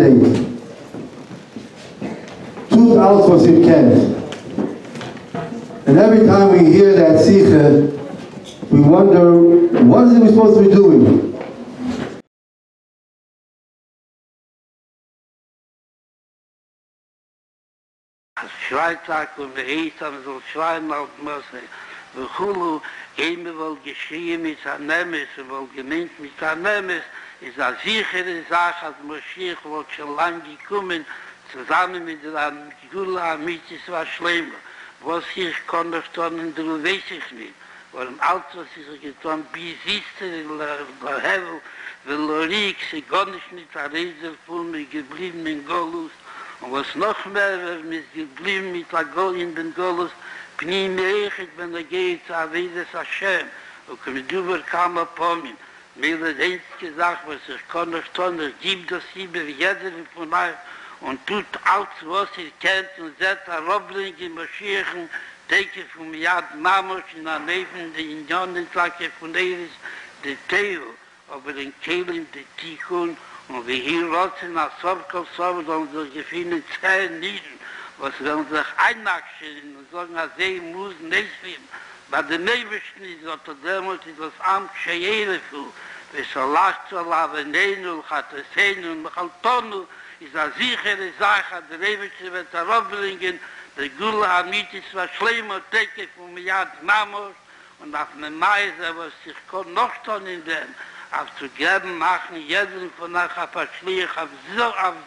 mandate. Tut alles, was ihr kennt. And every time we hear that Sikha, we wonder, what is it we're supposed to be doing? Schweizak und Reisam so zweimal Mose. Bechulu, einmal wohl geschrien mit Anemes, wohl gemeint mit Anemes, ist eine sichere Sache, als Moscheech wohl schon lang gekommen, zusammen mit der Gula Amitis war schlimmer. Was ich kann noch tun, du weiß ich nicht. Warum alles, was ich getan, bis ist der Hevel, weil Lorik, sie gar nicht der Reise von mir geblieben in Golus, und was noch mehr, wir sind geblieben mit der Gol in den Golus, Pnim Eichet, wenn geht zu Avedes Hashem, und kommt über Kama Pomin. Mir wird eins gesagt, was ich kann noch tun, gibt das über jeder von euch, und tut alles, was ihr kennt, und setzt ein Robbling in Moscheechen, denke vom Yad Mamos in der Neben, die Unionentlacke von Eris, die Teo, aber den Kehlen, die Tikkun, und wie hier rotzen, als Sorkel, und so gefühlen 10 Nieden, was werden sich einnackschen und sagen, als sie muss nicht werden. Bei den Nebensten ist das damals das Amt Scheiere für, wie so lacht zu Lavenenu, Chatesenu und Chaltonu, ist eine sichere Sache, der Nebensten wird herabbringen, der Gula Amitis war schlimmer, Teke vom Yad Mamos, und auf eine Meise, was sich kann noch tun in dem, auf zu geben, machen, jeden von euch auf ein Schlieg, auf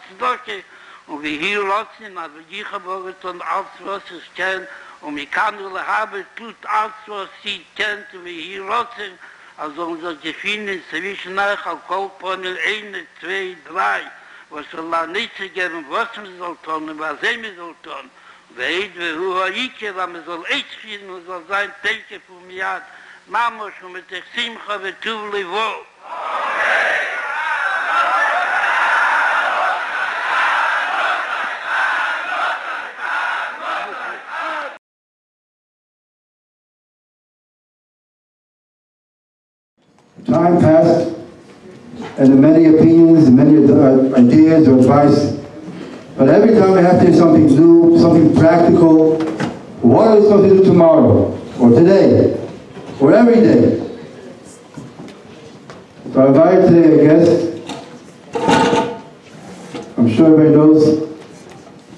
Zdoke, und wie hier rotzen, aber ich habe getan, alles, was ich kenne, und ich kann nur haben, tut alles, was sie kennt, wie hier rotzen, also unser Gefühl zwischen euch, auf Kolponen 1, 2, 3, was Allah nicht zu geben, was man soll tun, und was er soll tun. Weet we hoe Haike, waar men zal iets vinden, en zal zijn teken voor mij. Mamos, om het echt simcha, we toevelen vol. Time passed, and the many opinions, many ideas or advice. But every time we have to do something new, something practical, what are we supposed to do tomorrow, or today, or every day? So I invited today a guest. I'm sure everybody knows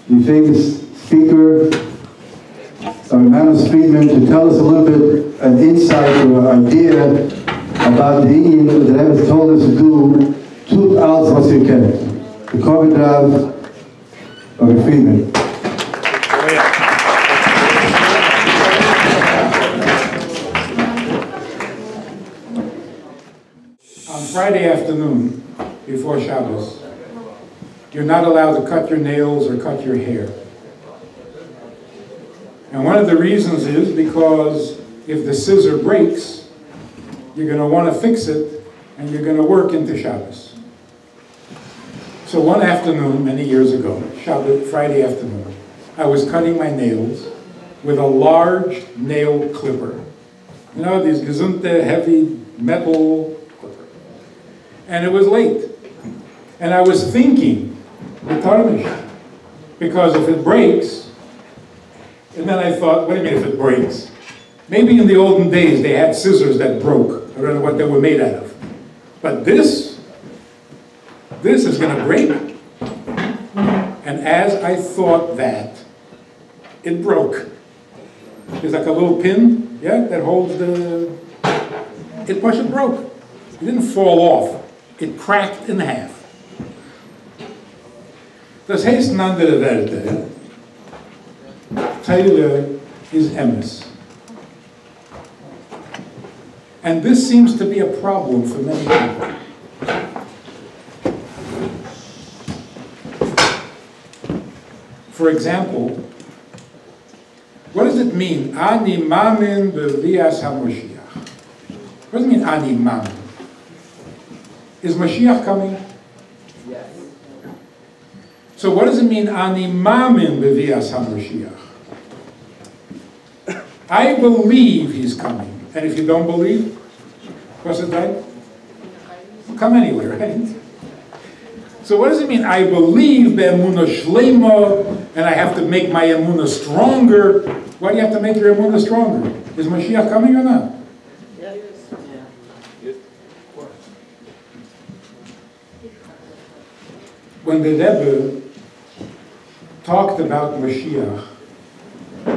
the famous speaker, Manos Friedman, to tell us a little bit, an insight or an idea about the Indian that Rebbe told us to do, tut alles was ihr kennt. The Kovid Rav, Rabbi Friedman. On Friday afternoon, before Shabbos, you're not allowed to cut your nails or cut your hair. And one of the reasons is because if the scissor breaks, you're going to want to fix it, and you're going to work into Shabbos. So one afternoon, many years ago, Friday afternoon, I was cutting my nails with a large nail clipper. You know, these gesunte, heavy metal clipper. And it was late. And I was thinking, because if it breaks, and then I thought, wait a minute, if it breaks. Maybe in the olden days they had scissors that broke. I don't know what they were made out of. But this is going to break. And as I thought that, it broke. There's like a little pin, yeah, that holds the... It broke. It didn't fall off. It cracked in half. Das heißt in andere Werte, Teile is emes. And this seems to be a problem for many people. For example, what does it mean? Ani mamin bevias ha-Mashiach. What does it mean, ani mamin? Is Mashiach coming? Yes. So what does it mean, ani mamin bevias ha-Mashiach? I believe he's coming. And if you don't believe, what's it like? Come anyway, right? So what does it mean? I believe be'emunah shlema, and I have to make my emunah stronger. Why do you have to make your emunah stronger? Is Mashiach coming or not? Yeah, he is. Yeah. When the Rebbe talked about Mashiach,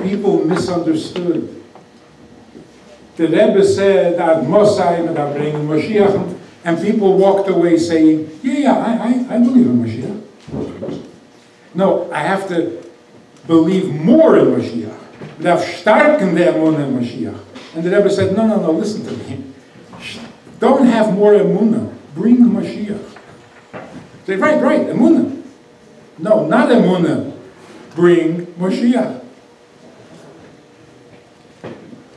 people misunderstood. The Rebbe said, Ad Mosai, about bringing Mashiach, and people walked away saying, I believe in Mashiach. No, I have to believe more in Mashiach. Darf starken der emunah in Mashiach. And the Rebbe said, no, listen to me. Don't have more emunah. Bring Mashiach. Say, right, emunah. No, not emunah. Bring Mashiach.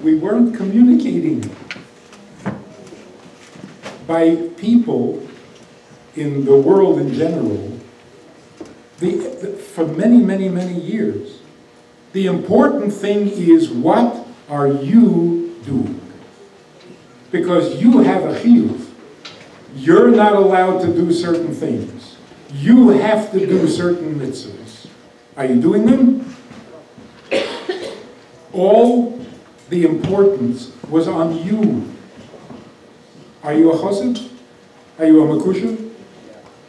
We weren't communicating. By people in the world in general, for many years, the important thing is, what are you doing? Because you have a chiyuv. You're not allowed to do certain things. You have to do certain mitzvahs. Are you doing them? All the importance was on you. Are you a chassid? Are you a makusha?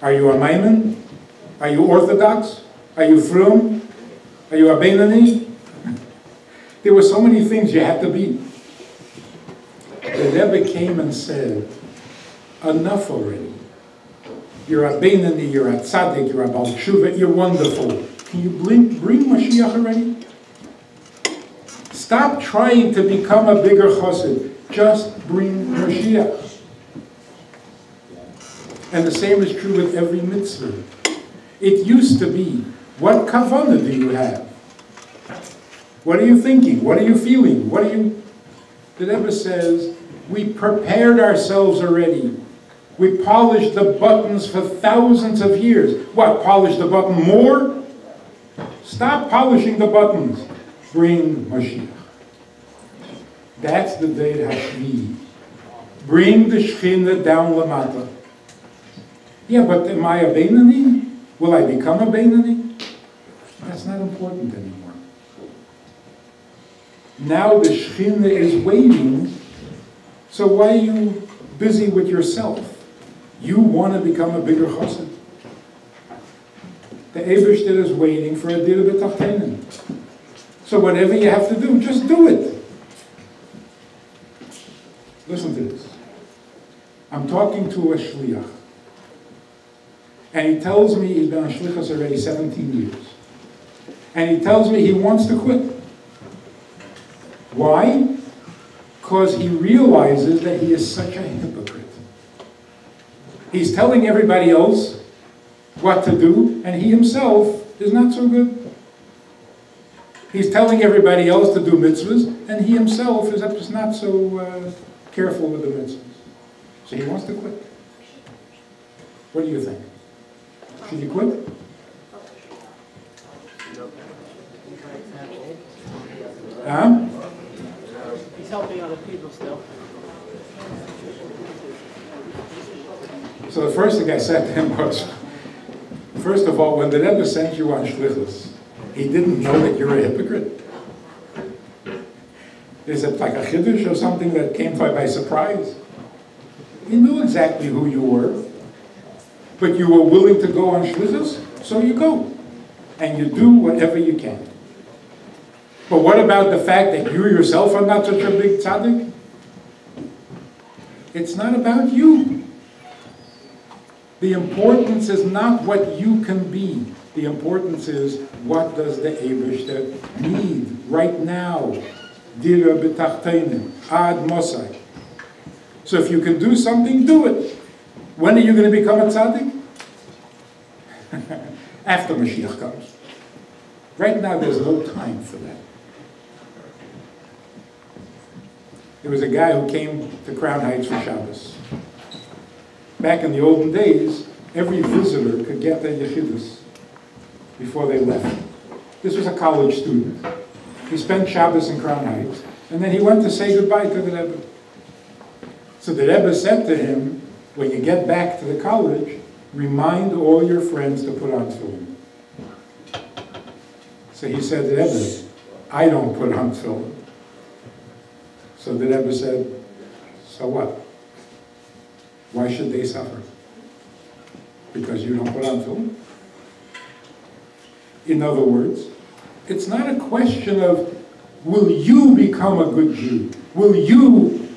Are you a maimon? Are you orthodox? Are you frum? Are you a beinani? There were so many things you had to be. The Rebbe came and said, enough already. You're a beinani, you're a tzaddik, you're a bal tshuva, you're wonderful. Can you bring Mashiach already? Stop trying to become a bigger chassid. Just bring Mashiach. And the same is true with every mitzvah. It used to be, what kavanah do you have? What are you thinking? What are you feeling? The Rebbe says, we prepared ourselves already. We polished the buttons for thousands of years. What, polish the button more? Stop polishing the buttons. Bring Mashiach. That's the Deit HaShvi. Bring the Shekhinah down Lamata. Yeah, but am I a beinani? Will I become a beinani? That's not important anymore. Now the Shekhinah is waiting, so why are you busy with yourself? You want to become a bigger chassid. The Eibishter is waiting for a dir b'tachteinen. So whatever you have to do, just do it. Listen to this. I'm talking to a shliach. And he tells me he's been on shlichus already 17 years. And he tells me he wants to quit. Why? Because he realizes that he is such a hypocrite. He's telling everybody else what to do, and he himself is not so good. He's telling everybody else to do mitzvahs, and he himself is not so careful with the mitzvahs. So he wants to quit. What do you think? Should he quit? Huh? He's helping other people still. So the first thing I said to him was, first of all, when the Rebbe sent you on shlichus, he didn't know that you're a hypocrite. Is it like a chiddush or something that came by surprise? He knew exactly who you were, but you were willing to go on shlichus, so you go. And you do whatever you can. But what about the fact that you yourself are not such a big tzaddik? It's not about you. The importance is not what you can be. The importance is, what does the Eibishter need right now? Dira b'tachteinen, ad mosai. So if you can do something, do it. When are you going to become a tzaddik? After Mashiach comes. Right now there's no time for that. There was a guy who came to Crown Heights for Shabbos. Back in the olden days, every visitor could get their yechidus before they left. This was a college student. He spent Shabbos in Crown Heights, and then he went to say goodbye to the Rebbe. So the Rebbe said to him, when you get back to the college, remind all your friends to put on tefillin. So he said to Rebbe, I don't put on tefillin. So the Rebbe said, so what? Why should they suffer? Because you don't put on tefillin? In other words, it's not a question of, will you become a good Jew? Will you?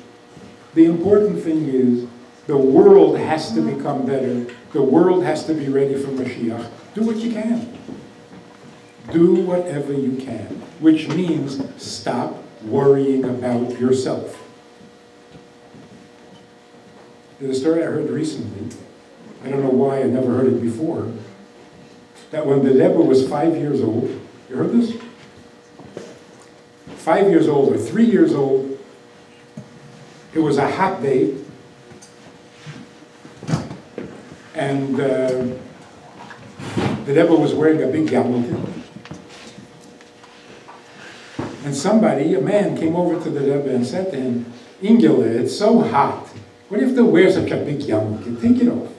The important thing is, the world has to become better. The world has to be ready for Mashiach. Do what you can. Do whatever you can. Which means, stop worrying about yourself. There's a story I heard recently. I don't know why I never heard it before. That when the Rebbe was 5 years old, you heard this? 5 years old or 3 years old, it was a hot day, and the Rebbe was wearing a big yarmulke. And somebody, a man, came over to the Rebbe and said to him, Ingele, it's so hot. What do you have to wear such a big yarmulke? Take it off.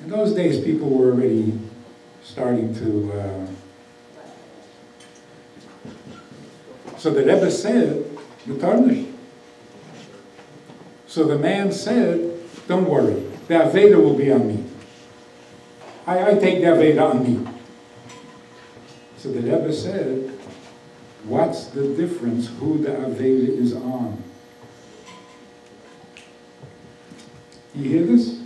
In those days, people were already starting to... So the Rebbe said, "You tarnish." So the man said, don't worry, the Aveda will be on me. I take the Aveda on me. So the Rebbe said, what's the difference who the Aveda is on? You hear this?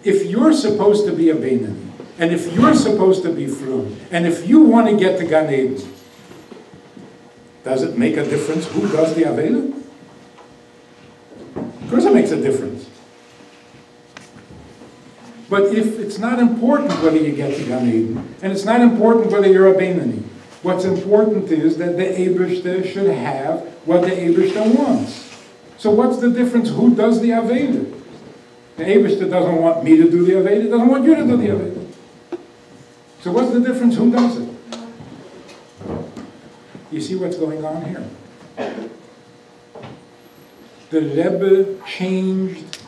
If you're supposed to be a Beinani, and if you're supposed to be Frum, and if you want to get to Gan Eden, does it make a difference who does the Aveda? Of course it makes a difference. But if it's not important whether you get to Gan Eden, and it's not important whether you're a Beinani, what's important is that the Eibishter should have what the Eibishter wants. So what's the difference who does the Aveda? The Eibishter doesn't want me to do the Aveda, doesn't want you to do the Aveda. So what's the difference who does it? You see what's going on here? The Rebbe changed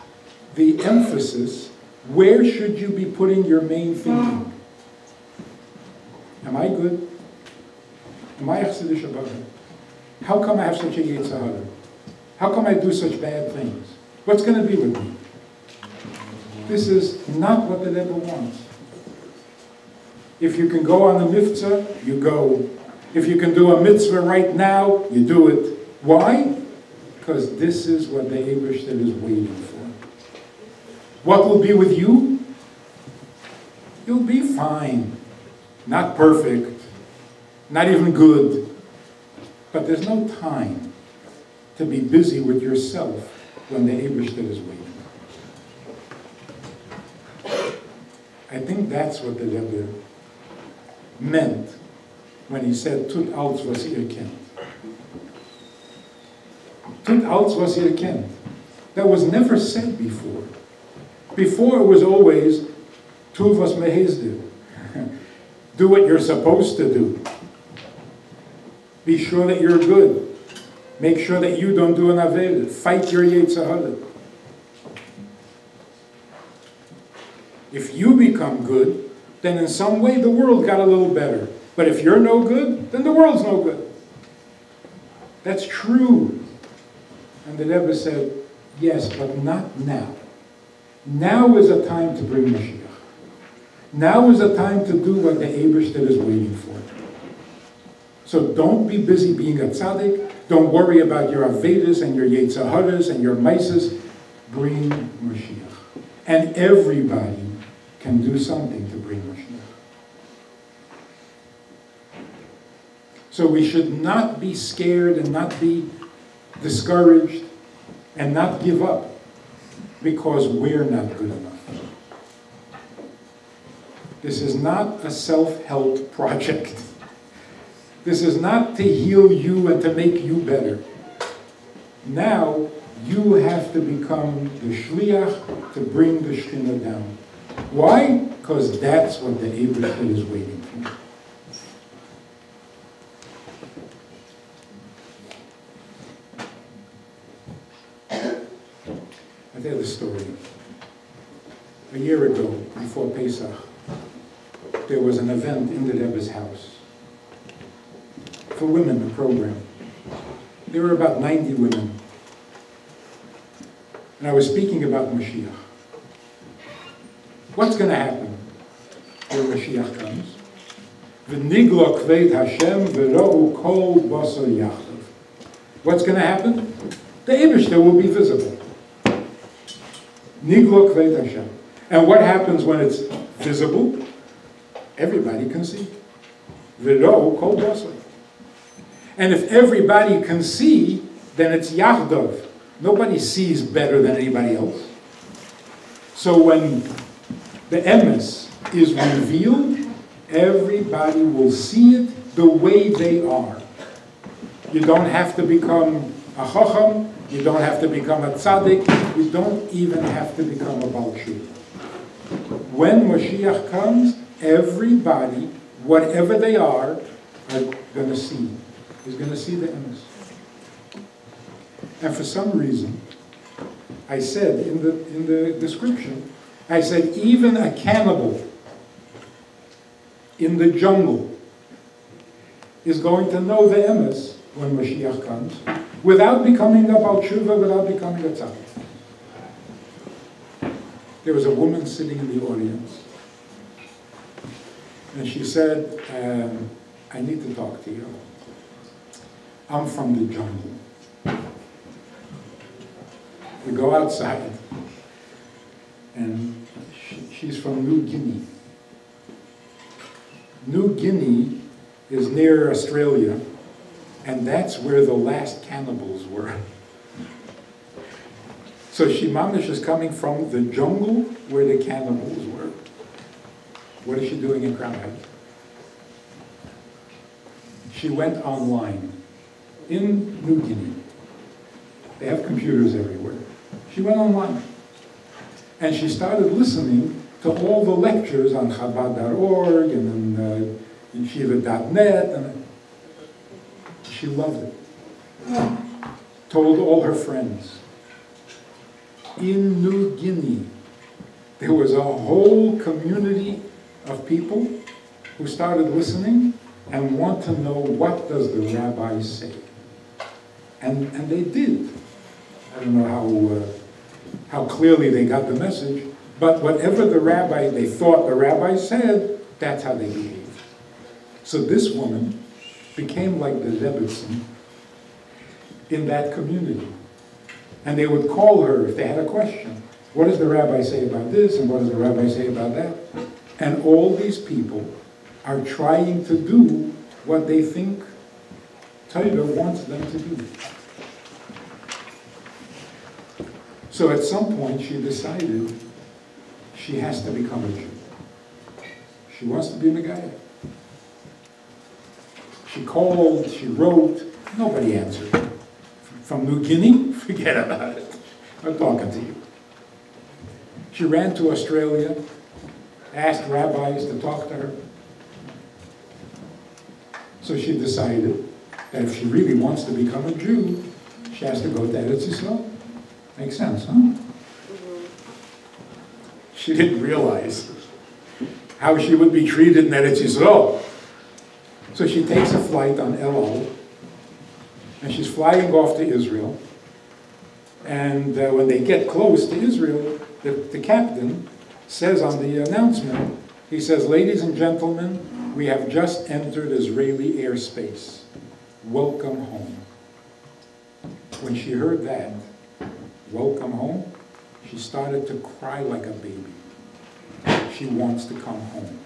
the emphasis. Where should you be putting your main thinking? Am I good? Am I a Chassidus Shabbat? How come I have such a Yetzer Hara? How come I do such bad things? What's going to be with me? This is not what the Rebbe wants. If you can go on the mitzvah, you go. If you can do a mitzvah right now, you do it. Why? Because this is what the Eibishter is waiting for. What will be with you? You'll be fine. Not perfect. Not even good. But there's no time to be busy with yourself when the Eibishter is waiting. I think that's what the Rebbe meant when he said, Tut als was ihr kennt. Tut als was ihr kennt. That was never said before. Before it was always, tu was mehezdu. Do what you're supposed to do. Be sure that you're good. Make sure that you don't do an aveda. Fight your Yetzer Hara. If you become good, then in some way the world got a little better. But if you're no good, then the world's no good. That's true. And the Rebbe said, yes, but not now. Now is a time to bring Mashiach. Now is a time to do what the Eibishter is waiting for. So don't be busy being a tzaddik. Don't worry about your Avedas and your Yetzer Haras and your Mises. Bring Mashiach. And everybody can do something to bring Mashiach. So we should not be scared and not be discouraged and not give up because we're not good enough. This is not a self-help project. This is not to heal you and to make you better. Now, you have to become the shliach to bring the Shekhinah down. Why? Because that's what the Eibishter is waiting for. I tell you the story. Pesach, there was an event in the Rebbe's house for women, a program. There were about 90 women. And I was speaking about Mashiach. What's going to happen when Mashiach comes? V'niglo kveit Hashem v'ro'u kol basar yachdav. What's going to happen? The Eibishter will be visible. Niglo kveit Hashem. And what happens when it's visible? Everybody can see. V'ro'u kol basar. And if everybody can see, then it's yachdav. Nobody sees better than anybody else. So when the emes is revealed, everybody will see it the way they are. You don't have to become a chacham, you don't have to become a tzaddik, you don't even have to become a Baal Tshuva. When Mashiach comes, everybody, whatever they are going to see. He's going to see the emes. And for some reason, I said in the description, I said even a cannibal in the jungle is going to know the emes when Mashiach comes, without becoming a Baal Tshuva, without becoming a tzaddik. There was a woman sitting in the audience, and she said, I need to talk to you. I'm from the jungle. We go outside, and she's from New Guinea. New Guinea is near Australia, and that's where the last cannibals were. So she mamish is coming from the jungle where the cannibals were. What is she doing in Crown Heights? She went online in New Guinea. They have computers everywhere. She went online. And she started listening to all the lectures on Chabad.org and on Yeshiva.net. And she loved it. Told all her friends. In New Guinea, there was a whole community of people who started listening and want to know, what does the rabbi say? And they did. I don't know how clearly they got the message, but whatever they thought the rabbi said, that's how they behaved. So this woman became like the Rebbetzin in that community. And they would call her if they had a question. What does the rabbi say about this, and what does the rabbi say about that? And all these people are trying to do what they think Torah wants them to do. So at some point she decided she has to become a Jew. She wants to be a Megayah. She called, she wrote, nobody answered. From New Guinea, forget about it. I'm talking to you. She ran to Australia, asked rabbis to talk to her. So she decided that if she really wants to become a Jew, she has to go to Eretz Yisrael. Makes sense, huh? She didn't realize how she would be treated in Eretz Yisrael. So she takes a flight on El Al, and she's flying off to Israel. And when they get close to Israel, the captain says on the announcement, he says, "Ladies and gentlemen, we have just entered Israeli airspace. Welcome home." When she heard that, welcome home, she started to cry like a baby. She wants to come home.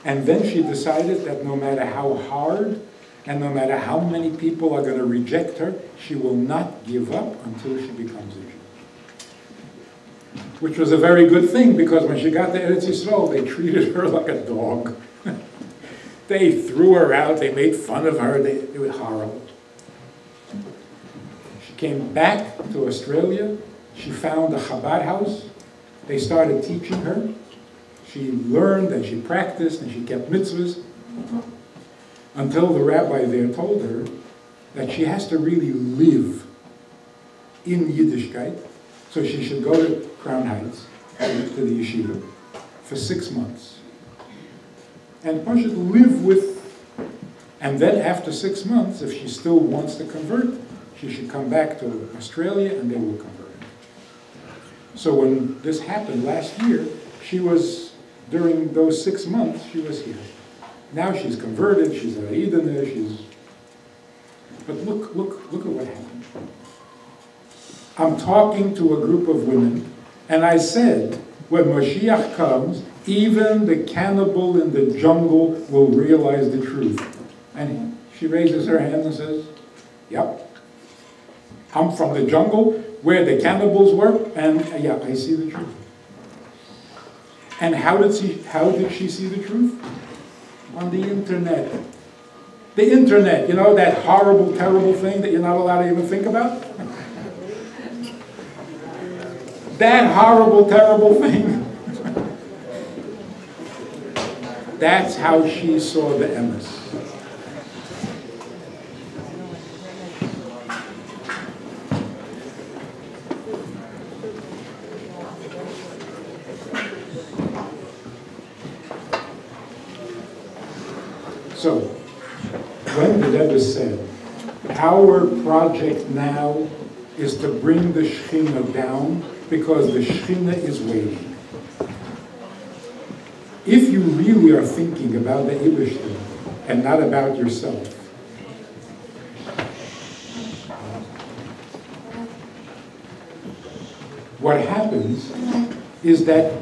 And then she decided that no matter how hard and no matter how many people are going to reject her, she will not give up until she becomes a Jew. Which was a very good thing, because when she got to Eretz Yisrael, they treated her like a dog. They threw her out, they made fun of her, it was horrible. She came back to Australia, she found a Chabad house, they started teaching her. She learned and she practiced and she kept mitzvahs, until the rabbi there told her that she has to really live in Yiddishkeit, so she should go to Crown Heights, to the yeshiva, for 6 months. And Pasha live with, and then after 6 months, if she still wants to convert, she should come back to Australia and they will convert. So when this happened last year, she was, during those 6 months, she was here. Now she's converted, she's a Idana, but look at what happened. I'm talking to a group of women, and I said, when Mashiach comes, even the cannibal in the jungle will realize the truth. And she raises her hand and says, yep, I'm from the jungle where the cannibals were, and yeah, I see the truth. And how did she see the truth? On the internet. The internet, you know, that horrible, terrible thing that you're not allowed to even think about? That horrible, terrible thing. That's how she saw the emes. So, when the Rebbe said, our project now is to bring the Shekhinah down because the Shekhinah is waiting. If you really are thinking about the Eibishter and not about yourself, what happens is that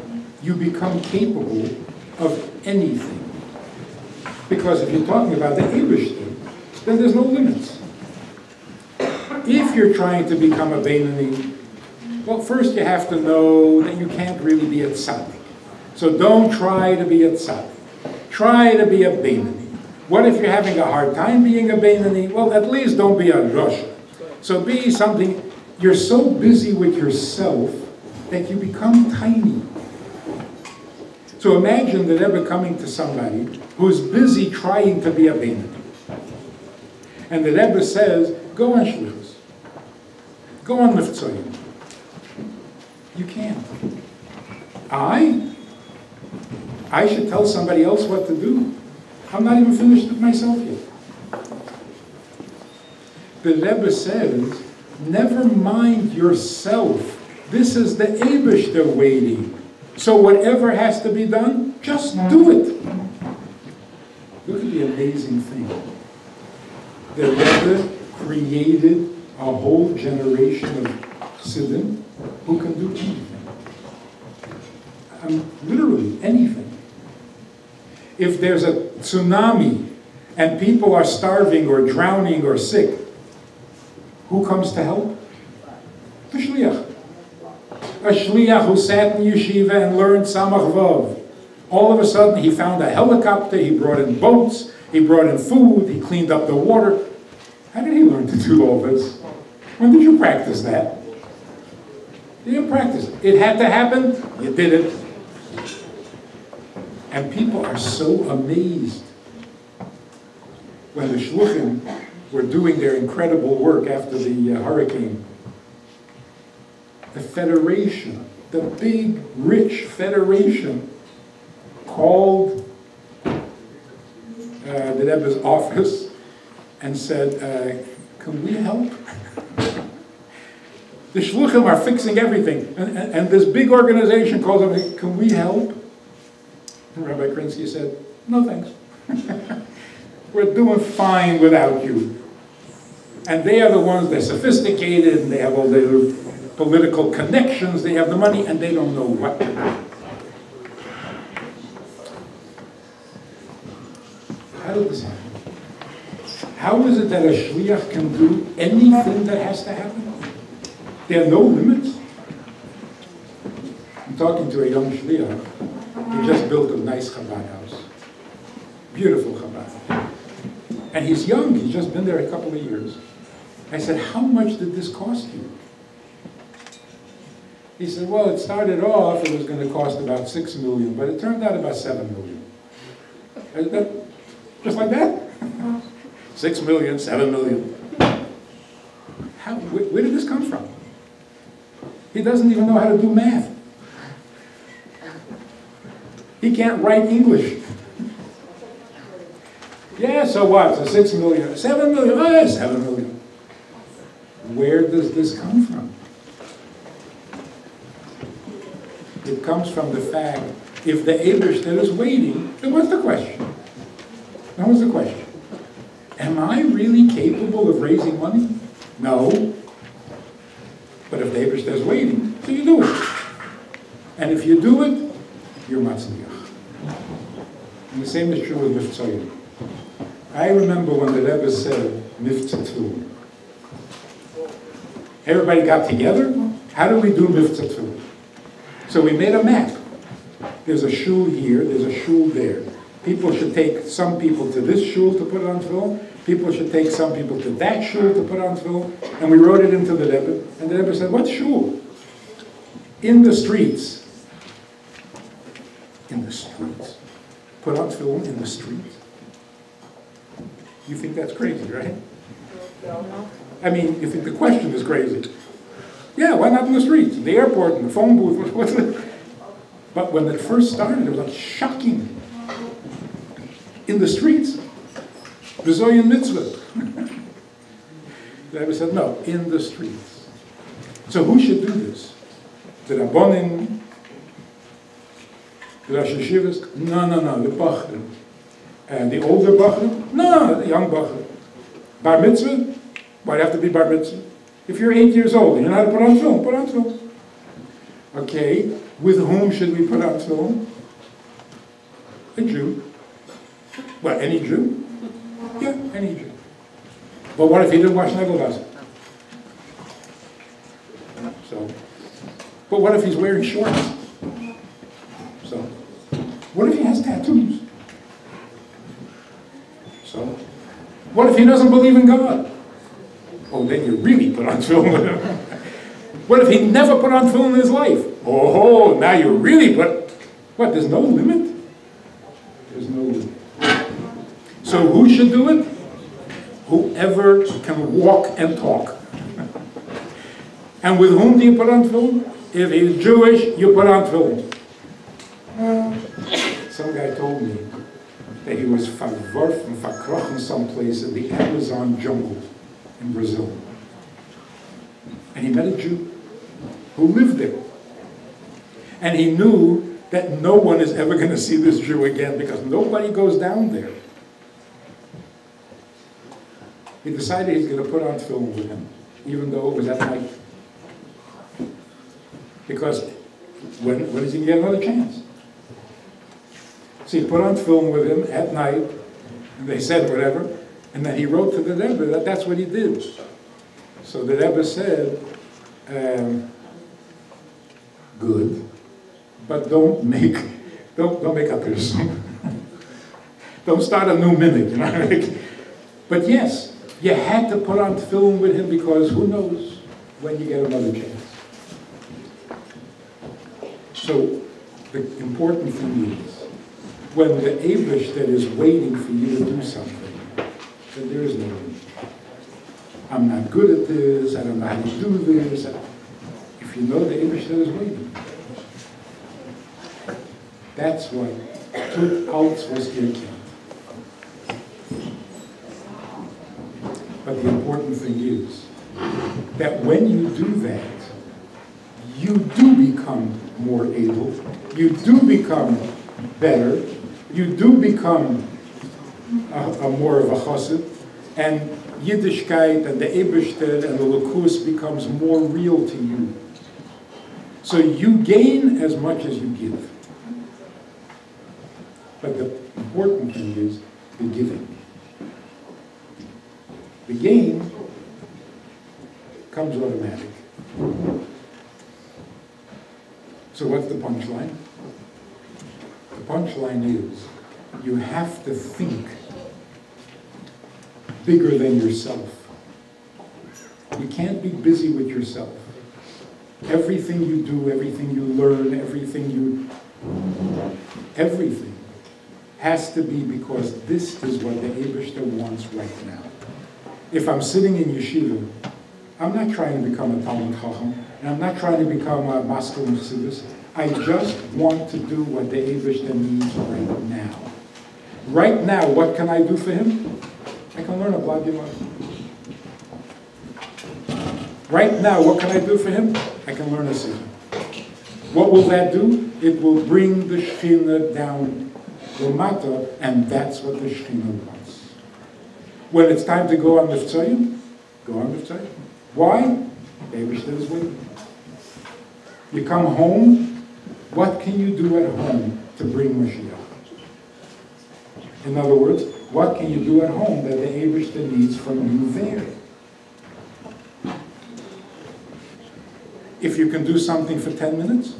you become capable of anything. Because if you're talking about the Eibishter, then there's no limits. If you're trying to become a Beinoni, well, first you have to know that you can't really be a tzaddik. So don't try to be a tzaddik. Try to be a Beinoni. What if you're having a hard time being a Beinoni? Well, at least don't be a Rasha. So be something, you're so busy with yourself that you become tiny. So imagine the Rebbe coming to somebody who's busy trying to be a Beinoni. And the Rebbe says, go on shlichus. Go on miftzayim. You can't. I should tell somebody else what to do. I'm not even finished with myself yet. The Rebbe says, never mind yourself. This is the Eibishter waiting. So whatever has to be done, just do it. Look at the amazing thing. The Rebbe created a whole generation of Siddim who can do anything. Literally anything. If there's a tsunami and people are starving or drowning or sick, who comes to help? The shliach. A shliach who sat in yeshiva and learned Samach Vav. All of a sudden he found a helicopter, he brought in boats, he brought in food, he cleaned up the water. How did he learn to do all this? When did you practice that? You didn't practice it. It had to happen, you did it. And people are so amazed when the shluchim were doing their incredible work after the hurricane. The federation, the big, rich federation, called the Rebbe's office and said, can we help? The shluchim are fixing everything. And this big organization calls them, can we help? And Rabbi Krinsky said, no thanks. We're doing fine without you. And they are the ones, they're sophisticated, and they have all their political connections, they have the money, and they don't know what to do. How did this happen? How is it that a shliach can do anything that has to happen? There are no limits. I'm talking to a young shliach. He just built a nice Chabad house. Beautiful Chabad. And he's young, he's just been there a couple of years. I said, how much did this cost you? He said, well, it started off, it was going to cost about 6 million, but it turned out about 7 million. I said, just like that? 6 million, 7 million. Where did this come from? He doesn't even know how to do math. He can't write English. Yeah, so what? So 6 million, 7 million, oh, yeah, 7 million. Where does this come from? It comes from the fact, if the Eibishter is waiting, then what's the question? That was the question. Am I really capable of raising money? No. But if the Eibishter is waiting, so you do it. And if you do it, you're Matzliach. And the same is true with Miftzayim. I remember when the Rebbe said, Miftzatzu. Everybody got together. How do we do Miftzatzu? So we made a map. There's a shul here, there's a shul there. People should take some people to this shul to put it on tefillin. People should take some people to that shul to put on tefillin. And we wrote it into the Rebbe. And the Rebbe said, what shul? In the streets. In the streets. Put on tefillin in the streets. You think that's crazy, right? I mean, you think the question is crazy. Yeah, why not in the streets? In the airport, in the phone booth, what's it? But when it first started, it was like shocking. In the streets. Bezoyan mitzvah. The Rebbe said, no, in the streets. So who should do this? The Rabbonim? The Rosh Yeshivas? No, the Bachrim. And the older Bachrim? No, the young Bachrim. Bar mitzvah? Why do you have to be bar mitzvah? If you're 8 years old and you know how to put on tefillin, put on tefillin. Okay, with whom should we put on tefillin? A Jew. Well, any Jew? Yeah, any Jew. But what if he didn't wash Negelas? So, but what if he's wearing shorts? So, what if he has tattoos? So, what if he doesn't believe in God? Oh, then you really put on tefillin with him. What if he never put on tefillin in his life? Oh, now you really put... What, there's no limit? There's no limit. So who should do it? Whoever can walk and talk. And with whom do you put on tefillin? If he's Jewish, you put on tefillin. Some guy told me that he was verworfen and verkrochen someplace in the Amazon jungle in Brazil. And he met a Jew who lived there. And he knew that no one is ever going to see this Jew again because nobody goes down there. He decided he's going to put on tefillin with him, even though it was at night. Because when is he going to get another chance? So he put on tefillin with him at night, and they said whatever, and then he wrote to the Rebbe that that's what he did. So the Rebbe said, good, but don't make up your song. Don't start a new minute, you know. But yes, you had to put on tefillin with him because who knows when you get another chance. So the important thing is, when the Eibush that is waiting for you to do something, then there is no limit. I'm not good at this, I don't know how to do this. If you know the Eibush that is waiting. That's what tut als was erkannt. But the important thing is that when you do that, you do become more able, you do become better, you do become a more of a chassid, and Yiddishkeit and the Eibishter and the Lakus becomes more real to you. So you gain as much as you give. But the important thing is the giving. The gain comes automatic. So what's the punchline? The punchline is you have to think bigger than yourself. You can't be busy with yourself. Everything you do, everything you learn, everything has to be because this is what the Eibishter wants right now. If I'm sitting in yeshiva, I'm not trying to become a Talmud Chacham, and I'm not trying to become a Maskil Chassidus. I just want to do what the Eibishter needs right now. Right now, what can I do for him? I can learn a Blagimah. Right now, what can I do for him? I can learn a Sikha. What will that do? It will bring the Shekhinah down Lamata, and that's what the Shekhinah wants. When it's time to go on Mivtzayim, go on Mivtzayim. Why? The Eibishter is waiting. You come home, what can you do at home to bring Mashiach? In other words, what can you do at home that the Eibishter needs from you there? If you can do something for 10 minutes,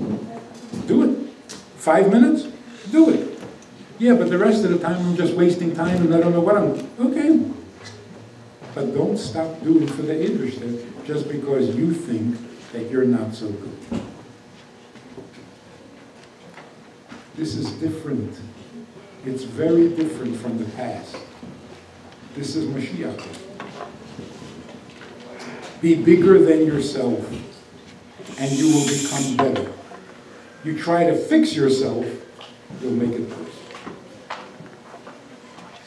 do it. 5 minutes, do it. Yeah, but the rest of the time I'm just wasting time and I don't know what I'm doing. Okay. But don't stop doing for the Eibishter just because you think that you're not so good. This is different. It's very different from the past. This is Mashiach. Be bigger than yourself, and you will become better. You try to fix yourself, you'll make it worse.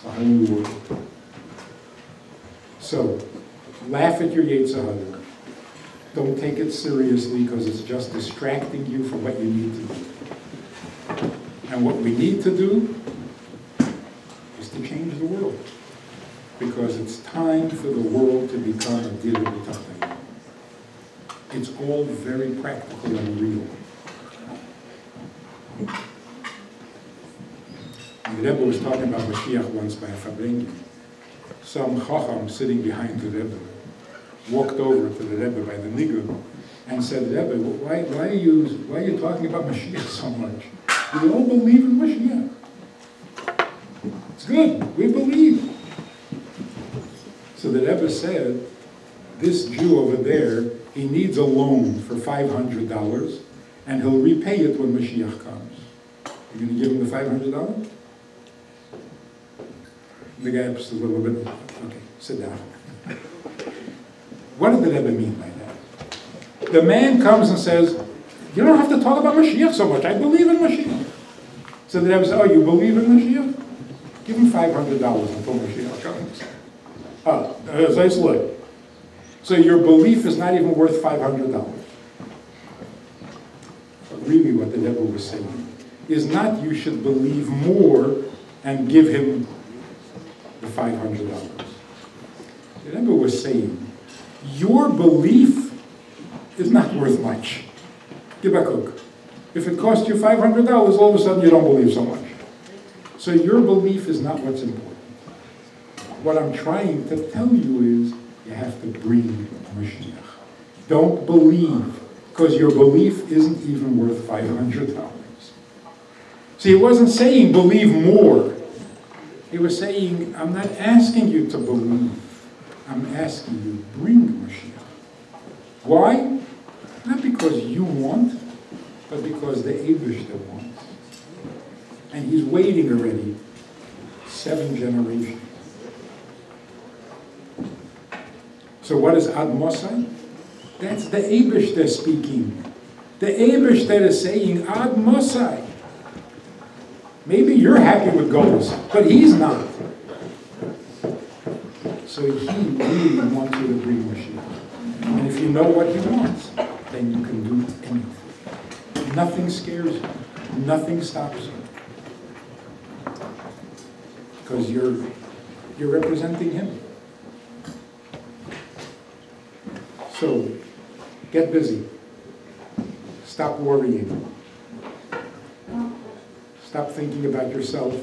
So how do you work? So, laugh at your Yetzer Hara. Don't take it seriously because it's just distracting you from what you need to do. And what we need to do is to change the world. Because it's time for the world to become a Dir B'Tachayim. It's all very practical and real. And the Rebbe was talking about Mashiach once by a Fabrengen. Some Chacham sitting behind the Rebbe walked over to the Rebbe by the Niggun and said, Rebbe, why are you talking about Mashiach so much? We all believe in Mashiach. It's good, we believe. So the Rebbe said, this Jew over there, he needs a loan for $500 and he'll repay it when Mashiach comes. You're going to give him the $500? The guy just a little bit, okay, sit down. What did the Rebbe mean by that? The man comes and says, you don't have to talk about Mashiach so much. I believe in Mashiach. So the Rebbe said, oh, you believe in Mashiach? Give him $500 until Mashiach comes. Oh, as I said. So your belief is not even worth $500. But really what the Rebbe was saying is not you should believe more and give him the $500. The Rebbe was saying, your belief is not worth much. Gibakuk. If it costs you $500, all of a sudden you don't believe so much. So your belief is not what's important. What I'm trying to tell you is you have to bring Mashiach. Don't believe, because your belief isn't even worth $500. See, he wasn't saying believe more. He was saying, I'm not asking you to believe. I'm asking you bring Mashiach. Why? Not because you want, but because the Eibishter wants. And he's waiting already 7 generations. So what is Ad Mosai? That's the Eibishter speaking. The Eibishter is saying Ad Mosai. Maybe you're happy with goals, but he's not. So he really wants you to bring Mashiach. And if you know what he wants, then you can do anything. Nothing scares you. Nothing stops you. Because you're representing him. So, get busy. Stop worrying. Stop thinking about yourself.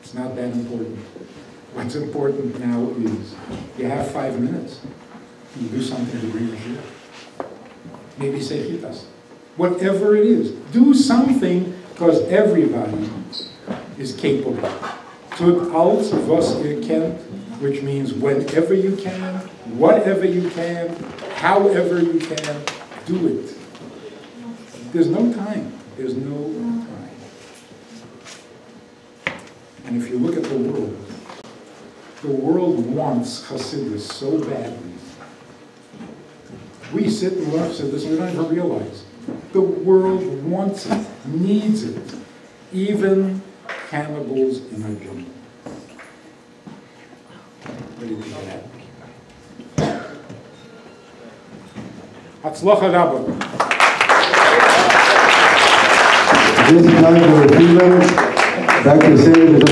It's not that important. What's important now is you have 5 minutes. You do something to bring Mashiach. Maybe say Chitas. Whatever it is, do something because everybody is capable. Tut alles was ihr kennt, which means whenever you can, whatever you can, however you can, do it. There's no time. There's no time. And if you look at the world wants Chassidus so badly. We sit and learn Chassidus and we don't even realize. The world wants it, needs it. Even cannibals in a jungle. What do you think of that? Hatzlacha Rabba. This is time for a feeling. Back to the stage of the